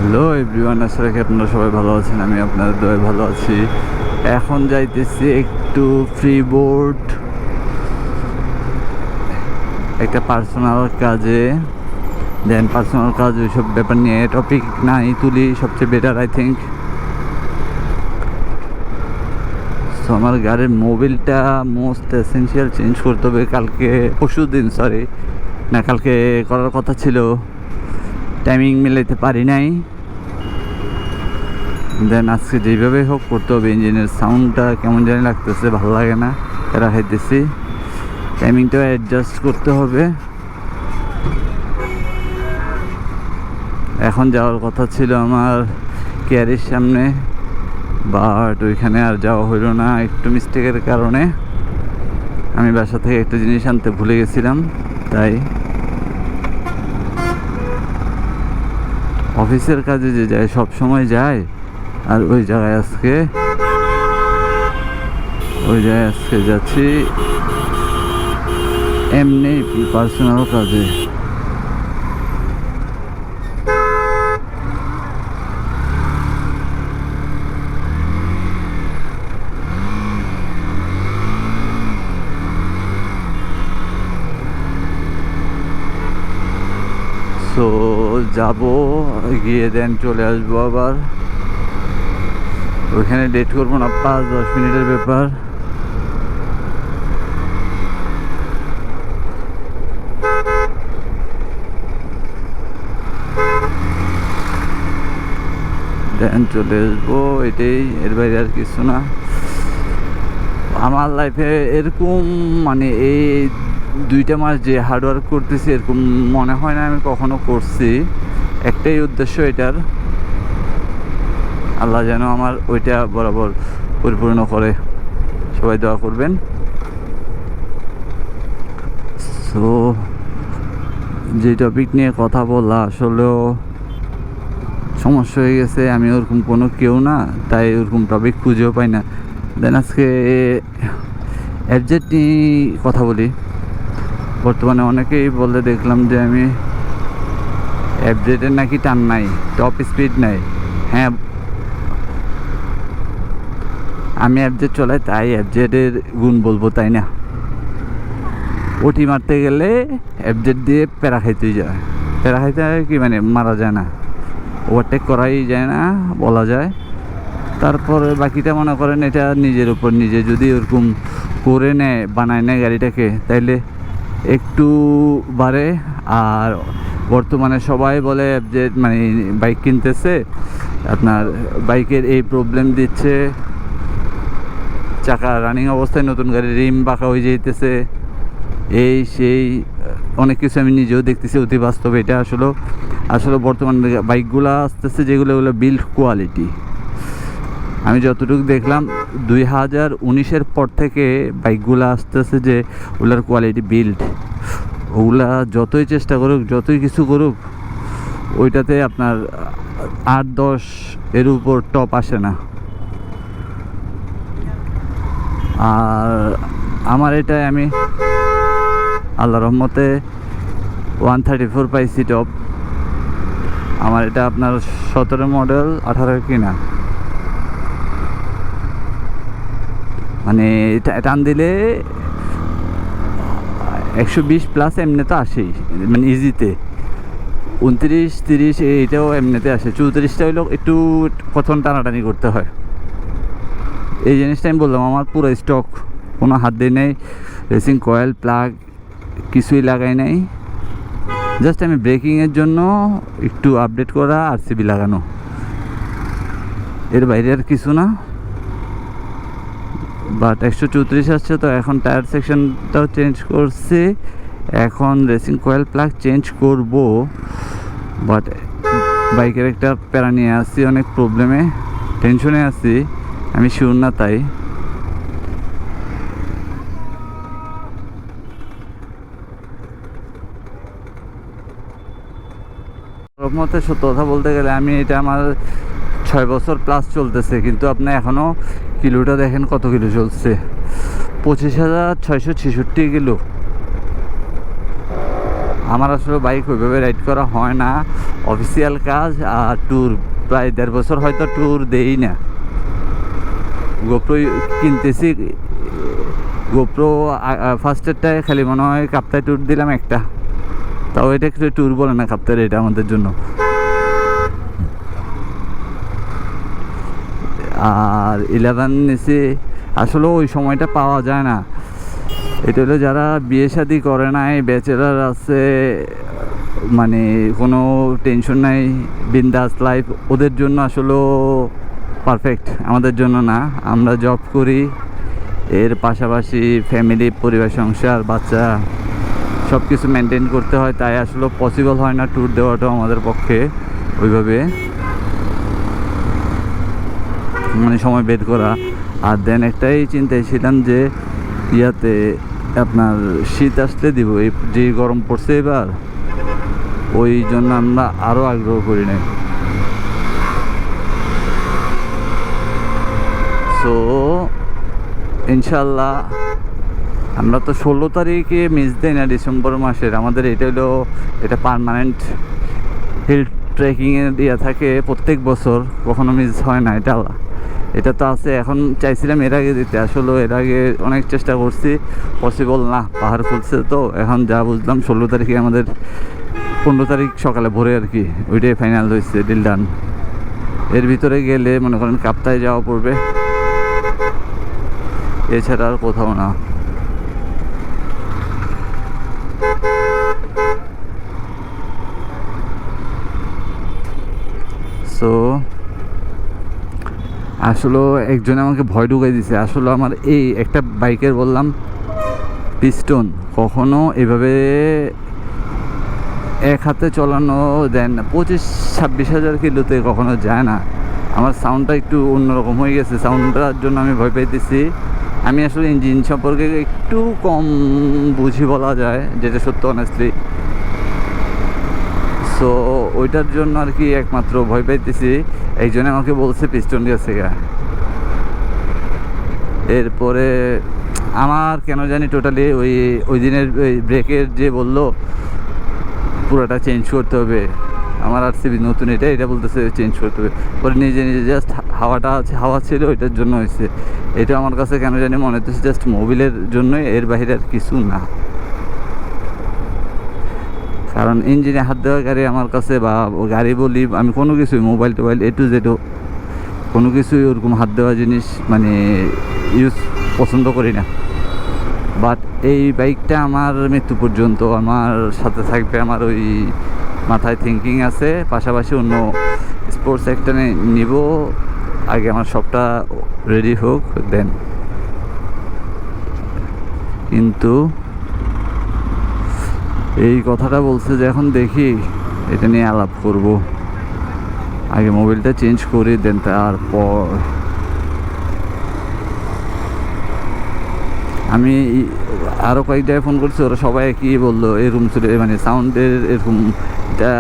Hello everyone, আসলে কি আপনারা সবাই ভালো আছেন? আমি আপনাদের দয়ে ভালো আছি। এখন যাইতেছি একটু ফ্রি বোর্ড, একটা পার্সোনাল কাজে। দেন পার্সোনাল কাজ ওইসব ব্যাপার নিয়ে টপিক নাই তুলি, সবচেয়ে বেটার আই থিঙ্ক। সো আমার গাড়ির মোবিলটা মোস্ট এসেন্সিয়াল চেঞ্জ করতে হবে কালকে, পরশু দিন সরি না, কালকে করার কথা ছিল, টাইমিং মিলাইতে পারি নাই। দেন আজকে যেভাবে হোক করতে হবে। ইঞ্জিনের সাউন্ডটা কেমন জানি লাগতেছে, ভালো লাগে না, এরা খাইতেছি। টাইমিংটা অ্যাডজাস্ট করতে হবে। এখন যাওয়ার কথা ছিল আমার কেয়ারের সামনে, বাট ওইখানে আর যাওয়া হইল না একটু মিস্টেকের কারণে। আমি বাসা থেকে একটা জিনিস আনতে ভুলে গেছিলাম, তাই অফিসের কাজে যে যায় সব সময় যায়, আর ওই জায়গায় আজকে যাচ্ছি এমনি পার্সোনাল কাজে। তো যাবো, গিয়ে দেন চলে আসবো আবার। ওইখানে ডেট করবো না, 5-10 মিনিটের ব্যাপার। দেন চলে আসবো, এটাই, এর বাইরে আর কিছু না। আমার লাইফে এরকম মানে এই 2টা মাস যে হার্ডওয়ার্ক করতেছি এরকম মনে হয় না আমি কখনো করছি। একটাই উদ্দেশ্য এটার, আল্লাহ যেন আমার ওইটা বরাবর পরিপূর্ণ করে। সবাই দোয়া করবেন। সো যে টপিক নিয়ে কথা বলা আসলেও সমস্যা হয়ে গেছে, আমি ওরকম কোনো কেউ না, তাই ওরকম টপিক খুঁজেও পাই না। দেন আজকে অ্যাবজেক্ট নিয়ে কথা বলি। বর্তমানে অনেকেই বলে দেখলাম যে আমি অ্যাবজেক্টের নাকি টান নাই, টপ স্পিড নাই। হ্যাঁ, আমি অ্যাবজেক্ট চলাই তাই অ্যাবজেক্টের গুণ বলবো, তাই না? ওটি মারতে গেলে অ্যাবজেক্ট দিয়ে প্যারা খাইতেই যায়। প্যারা খাইতে কি মানে মারা যায় না, ওভারটেক করাই যায় না বলা যায়। তারপরে বাকিটা মনে করেন এটা নিজের উপর নিজে যদি ওরকম করে নেয়, বানায় নেয় গাড়িটাকে, তাইলে একটু বাড়ে। আর বর্তমানে সবাই বলে যে মানে বাইক কিনতেছে, আপনার বাইকের এই প্রবলেম দিচ্ছে, চাকা রানিং অবস্থায় নতুন গাড়ি রিম বাঁকা হয়ে যেতেছে, এই সেই অনেক কিছু আমি নিজেও দেখতেছি অতি বাস্তবে। এটা আসলে বর্তমানে বাইকগুলো আসতেছে যেগুলো বিল্ড কোয়ালিটি, আমি যতটুকু দেখলাম 2019-এর পর থেকে বাইকগুলো আসতেছে যে ওগুলার কোয়ালিটি বিল্ড, ওগুলা যতই চেষ্টা করুক যতই কিছু করুক ওইটাতে আপনার 8-10 এর উপর টপ আসে না। আর আমার এটাই আমি আল্লাহ রহমতে 134 পাইছি টপ। আমার এটা আপনার 17 মডেল 18 কিনা, মানে টান দিলে 120+ এমনি তো আসেই, মানে ইজিতে 29-30 এইটাও এমনিতে আসে। 34টা হইলেও একটু প্রথম টানাটানি করতে হয়। এই জিনিসটা আমি বললাম আমার পুরো স্টক, কোনো হাত দিয়ে নেই, রেসিং কয়েল প্লাগ কিছুই লাগাই নাই। জাস্ট আমি ব্রেকিংয়ের জন্য একটু আপডেট করা RCB লাগানো, এর বাইরে আর কিছু না। বাট 134 আসছে, তো এখন টায়ার সেকশনটাও চেঞ্জ করছি, এখন রেসিং কয়েল প্লাগ চেঞ্জ করব। বাট বাইকের একটা প্যারা নিয়ে আসছি, অনেক প্রবলেমে টেনশনে আছি, আমি শিওর না। তাই মতে সত্য কথা বলতে গেলে আমি এটা আমার 6 বছর প্লাস চলতেছে, কিন্তু আপনি এখনও কিলোটা দেখেন কত কিলো চলছে, 25,666 কিলো। আমার আসলে বাইক ওইভাবে রাইড করা হয় না, অফিসিয়াল কাজ আর ট্যুর প্রায় 1.5 বছর হয়তো ট্যুর দেই না। গোপ্রো কিনতেছি, গোপ্রো ফার্স্টেরটায় খালি মনে হয় কাপ্তায় ট্যুর দিলাম একটা, তাও এটা একটু ট্যুর বলে না কাপ্তায়, এটা আমাদের জন্য। আর 11 নিছি, আসলে ওই সময়টা পাওয়া যায় না। এটা হলো যারা বিয়ে শাদি করে নাই, ব্যাচেলার আছে, মানে কোনো টেনশন নাই, বিন্দাস লাইফ, ওদের জন্য আসলে পারফেক্ট, আমাদের জন্য না। আমরা জব করি, এর পাশাপাশি ফ্যামিলি, পরিবার, সংসার, বাচ্চা সব কিছু মেনটেন করতে হয়, তাই আসলে পসিবল হয় না ট্যুর দেওয়াটাও আমাদের পক্ষে ওইভাবে, মানে সময় বের করা। আর দেন একটাই চিন্তায় ছিলাম যে ইয়াতে আপনার শীত আসলে দিব, এই যে গরম পড়ছে এবার, ওই জন্য আমরা আরও আগ্রহ করি নাই। সো ইনশাল্লাহ আমরা তো 16 তারিখে মিস দেই না ডিসেম্বর মাসের, আমাদের এটা হলো এটা পার্মানেন্ট হিল ট্রেকিংয়ের ইয়ে থাকে প্রত্যেক বছর, কখনো মিস হয় না। এটা তো আছে। এখন চাইছিলাম এর আগে দিতে, আসলে এর আগে অনেক চেষ্টা করছি, পসিবল না, পাহাড় খুলছে তো। এখন যা বুঝলাম 16 তারিখে আমাদের 15 তারিখ সকালে ভোরে আর কি, ওইটাই ফাইনাল হয়েছে, ডিল ডান। এর ভিতরে গেলে মনে করেন কাপ্তায় যাওয়া পড়বে, এছাড়া আর কোথাও না। সো আসলে একজনে আমাকে ভয় ঢুকাই দিছে। আসলে আমার এই একটা বাইকের বললাম পিস্টন কখনো এভাবে এক হাতে চালানো দেন না, 25-26 হাজার কিলোতে কখনো যায় না। আমার সাউন্ডটা একটু অন্যরকম হয়ে গেছে, সাউন্ডটার জন্য আমি ভয় পাইতেছি। আমি আসলে ইঞ্জিন সম্পর্কে একটু কম বুঝি বলা যায়, যেটা সত্য অনেস্টলি। সো ওইটার জন্য আর কি একমাত্র ভয় পাইতেছি। একজনে আমাকে বলছে পিস্টন গেছে গা। এরপরে আমার কেন জানি টোটালি ওই দিনের ওই ব্রেকের যে বললো পুরোটা চেঞ্জ করতে হবে, আমার আরসিবি নতুন এটা বলতেছে চেঞ্জ করতে হবে। পরে নিজে নিজে জাস্ট হাওয়াটা আছে, হাওয়া ছিল ওইটার জন্য হয়েছে। এটা আমার কাছে কেন জানি মনে হচ্ছে জাস্ট মোবিলের জন্যই, এর বাইরে আর কিছু না। কারণ ইঞ্জিনে হাত দেওয়া গাড়ি আমার কাছে, বা গাড়ি বলি আমি, কোনো কিছুই মোবাইল টোবাইল A to Z কোনো কিছুই ওরকম হাত দেওয়া জিনিস মানে ইউজ পছন্দ করি না। বাট এই বাইকটা আমার মৃত্যু পর্যন্ত আমার সাথে থাকবে, আমার ওই মাথায় থিঙ্কিং আছে। পাশাপাশি অন্য স্পোর্টস একটা নিব, আগে আমার সবটা রেডি হোক দেন। কিন্তু এই কথাটা বলছে যে এখন দেখি এটা নিয়ে আলাপ করব, আগে মোবাইলটা চেঞ্জ করি দেন তারপর। আমি আরও কয়েক জায়গায় ফোন করছি, ওরা সবাই কি বললো, এরকম মানে সাউন্ডের এরকম, এটা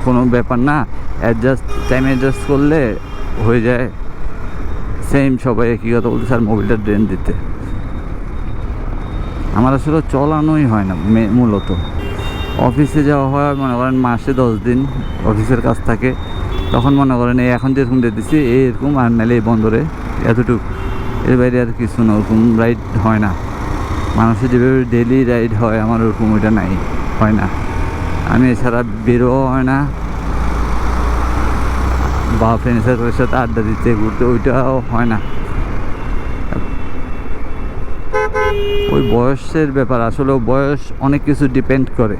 কোনো ব্যাপার না, টাইম অ্যাডজাস্ট করলে হয়ে যায়। সেম সবাই একই কথা বলতেছে। আর মোবাইলটা ড্রেন দিতে আমার আসলে চলানোই হয় না, মূলত অফিসে যাওয়া হয় মনে করেন মাসে 10 দিন অফিসের কাজ থাকে, তখন মনে করেন এই এখন যেরকম দিতেছি এরকম, আর নাহলে এই বন্দরে এতটুকু, এর বাইরে আর কিছু না। ওরকম রাইড হয় না, মানুষের যেভাবে ডেলি রাইড হয় আমার ওরকম ওইটা নাই, হয় না। আমি এছাড়া বেরোও হয় না, বা ফ্রেন্ড সার্কেলের সাথে আড্ডা দিতে ঘুরতে ওইটাও হয় না। ওই বয়সের ব্যাপার, আসলে বয়স অনেক কিছু ডিপেন্ড করে।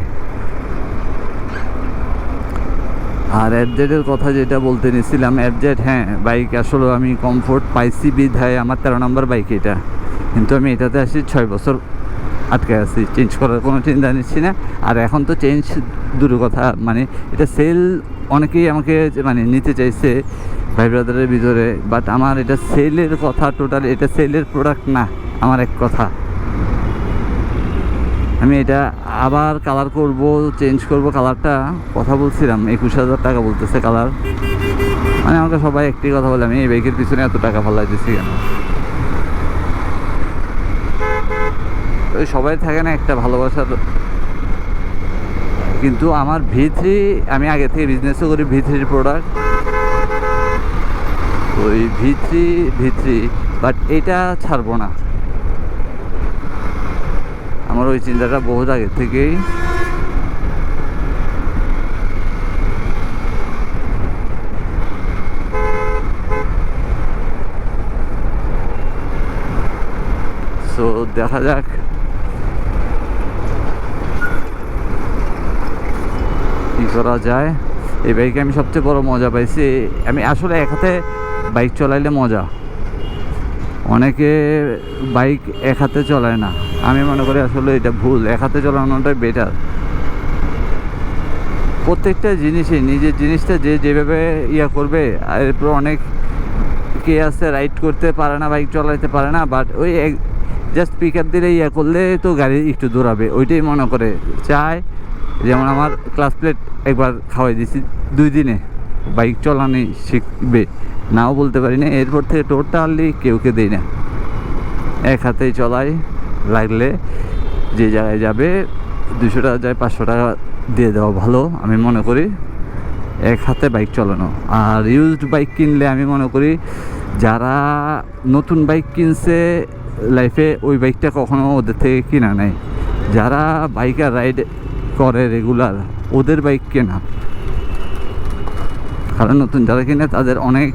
আর এফজেডের কথা যেটা বলতে নিয়েছিলাম, এফজেড হ্যাঁ বাইক আসলে আমি কমফোর্ট পাইছি বিধায় আমার 13 নম্বর বাইক এটা, কিন্তু আমি এটাতে আসি 6 বছর আটকে আছি, চেঞ্জ করার কোনো চিন্তা নিচ্ছি না। আর এখন তো চেঞ্জ দূরের কথা, মানে এটা সেল অনেকেই আমাকে মানে নিতে চাইছে ভাই ব্রাদারের ভিতরে, বাট আমার এটা সেলের কথা টোটাল, এটা সেলের প্রোডাক্ট না। আমার এক কথা, আমি এটা আবার কালার করব, চেঞ্জ করব কালারটা। কথা বলছিলাম 21,000 টাকা বলতেছে কালার, মানে আমাকে সবাই একটি কথা বলে আমি এই বাইকের পিছনে এত টাকা ফালাই দিচ্ছি কেন। ওই সবাই থাকে না একটা ভালোবাসার কিন্তু আমার V3 আমি আগে থেকে বিজনেসও করি V3 প্রোডাক্ট, ওই V3 বাট এটা ছাড়বো না, আমার ওই চিন্তাটা বহুত আগে থেকেই। সো দেখা যাক কি করা যায়। এই বাইকে আমি সবচেয়ে বড় মজা পাইছি, আমি আসলে এক হাতে বাইক চালাইলে মজা, অনেকে বাইক এক হাতে চালায় না, আমি মনে করি আসলে এটা ভুল, এক হাতে চালানোটাই বেটার। প্রত্যেকটা জিনিসই নিজের জিনিসটা যে যেভাবে ইয়া করবে, আর এরপর অনেক কে আছে রাইড করতে পারে না, বাইক চালাইতে পারে না, বাট ওই জাস্ট পিক আপ দিলে ইয়া করলে তো গাড়ি একটু দৌড়াবে, ওইটাই মনে করে চায়। যেমন আমার ক্লাস প্লেট একবার খাওয়াই দিয়েছি 2 দিনে, বাইক চালানি শিখবে নাও বলতে পারি না, এরপর থেকে টোটালি কেউকে দেই না, এক হাতেই চলাই, লাগলে যে জায়গায় যাবে 200 টাকা যায় 500 টাকা দিয়ে দেওয়া ভালো আমি মনে করি, এক হাতে বাইক চালানো। আর ইউজড বাইক কিনলে আমি মনে করি যারা নতুন বাইক কিনছে লাইফে ওই বাইকটা কখনো ওদের থেকে কিনা নাই, যারা বাইকার রাইড করে রেগুলার ওদের বাইক কেনা, কারণ নতুন যারা কিনে তাদের অনেক,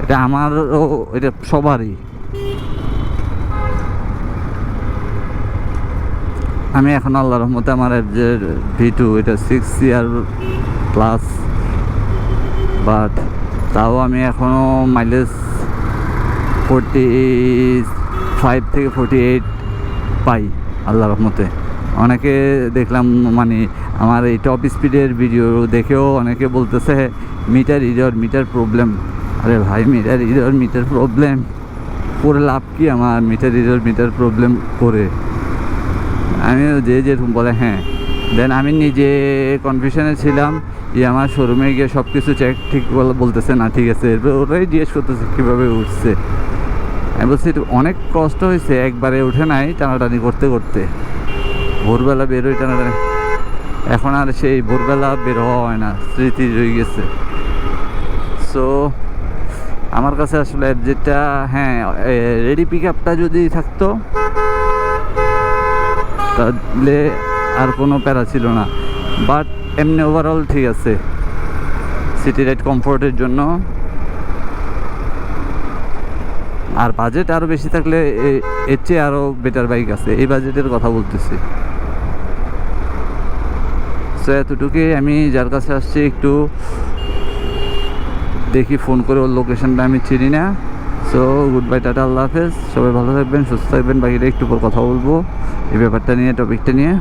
এটা আমারও, এটা সবারই। আমি এখন আল্লাহর রহমতে আমার V2 এটা 6 ইয়ার প্লাস, বাট তাও আমি এখনও মাইলেজ 45 থেকে 48 পাই আল্লাহর রহমতে। অনেকে দেখলাম মানে আমার এই টপ স্পিডের ভিডিও দেখেও অনেকে বলতেছে মিটার প্রবলেম। আরে ভাই মিটার প্রবলেম করে লাভ কি, আমার মিটার প্রবলেম করে আমি যেরকম বলে হ্যাঁ। দেন আমি নিজে কনফিউশনে ছিলাম, আমার শোরুমে গিয়ে সব কিছু চেক ঠিক বলতেছে না ঠিক আছে, এরপর ওরাই জিজ্ঞেস করতেছে কীভাবে উঠছে। আমি বলছি অনেক কষ্ট হয়েছে, একবারে উঠে নাই, টানাটানি করতে করতে ভোরবেলা বেরোই টানাটানি, এখন আর সেই ভোরবেলা বের হওয়া হয় না, স্মৃতি রয়ে গেছে। সো আমার কাছে আসলে যেটা হ্যাঁ রেডি পিক আপটা যদি থাকতো তাহলে আর কোনো প্যারা ছিল না, বাট এমনি ওভারঅল ঠিক আছে সিটি রাইড কমফোর্টের জন্য। আর বাজেট আরও বেশি থাকলে এর চেয়ে আরও বেটার বাইক আছে, এই বাজেটের কথা বলতেছি। সো এতটুকুই, আমি যার কাছে আসছি একটু দেখি ফোন করে, ওর লোকেশনটা আমি চিনি না। সো গুড বাই, টাটা, আল্লাহ হাফেজ, সবাই ভালো থাকবেন, সুস্থ থাকবেন, বাকিটা একটু পর কথা বলবো এই ব্যাপারটা নিয়ে, টপিকটা নিয়ে।